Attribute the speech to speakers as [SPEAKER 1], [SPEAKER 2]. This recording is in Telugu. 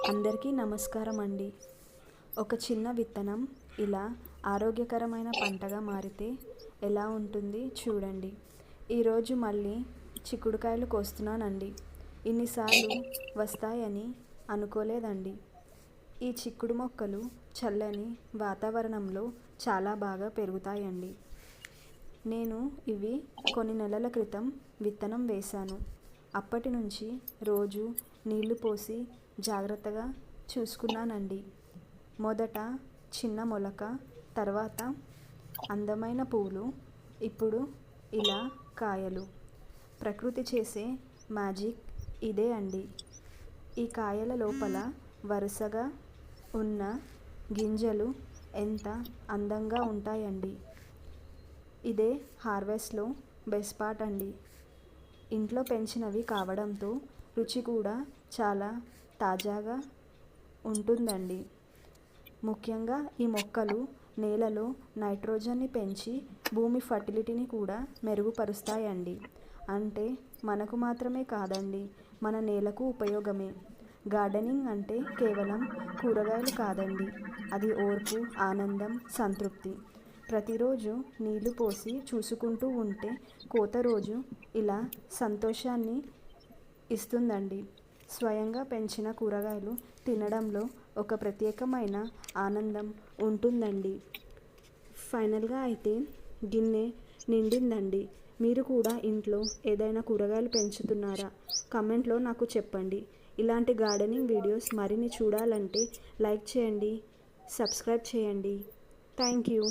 [SPEAKER 1] అందరికీ నమస్కారం అండి. ఒక చిన్న విత్తనం ఇలా ఆరోగ్యకరమైన పంటగా మారితే ఎలా ఉంటుంది చూడండి. ఈరోజు మళ్ళీ చిక్కుడుకాయలు కోస్తున్నానండి. ఇన్నిసార్లు వస్తాయని అనుకోలేదండి. ఈ చిక్కుడు మొక్కలు చల్లని వాతావరణంలో చాలా బాగా పెరుగుతాయండి. నేను ఇవి కొన్ని నెలల క్రితం విత్తనం వేశాను. అప్పటి నుంచి రోజు నీళ్లు పోసి జాగ్రత్తగా చూసుకున్నానండి. మొదట చిన్న మొలక, తర్వాత అందమైన పూలు, ఇప్పుడు ఇలా కాయలు. ప్రకృతి చేసే మ్యాజిక్ ఇదే అండి. ఈ కాయల లోపల వరుసగా ఉన్న గింజలు ఎంత అందంగా ఉంటాయండి. ఇదే హార్వెస్ట్లో బెస్ట్ పార్ట్ అండి. ఇంట్లో పెంచినవి కావడంతో రుచి కూడా చాలా తాజాగా ఉంటుందండి. ముఖ్యంగా ఈ మొక్కలు నేలలో నైట్రోజన్ని పెంచి భూమి ఫర్టిలిటీని కూడా మెరుగుపరుస్తాయండి. అంటే మనకు మాత్రమే కాదండి, మన నేలకు ఉపయోగమే. గార్డెనింగ్ అంటే కేవలం కూరగాయలు కాదండి, అది ఓర్పు, ఆనందం, సంతృప్తి. ప్రతిరోజు నీళ్లు పోసి చూసుకుంటూ ఉంటే కోత రోజు ఇలా సంతోషాన్ని ఇస్తుందండి. స్వయంగా పెంచిన కూరగాయలు తినడంలో ఒక ప్రత్యేకమైన ఆనందం ఉంటుందండి. ఫైనల్గా అయితే గిన్నె నిండిందండి. మీరు కూడా ఇంట్లో ఏదైనా కూరగాయలు పెంచుతున్నారా? కమెంట్లో నాకు చెప్పండి. ఇలాంటి గార్డెనింగ్ వీడియోస్ మరిన్ని చూడాలంటే లైక్ చేయండి, సబ్స్క్రైబ్ చేయండి. Thank you.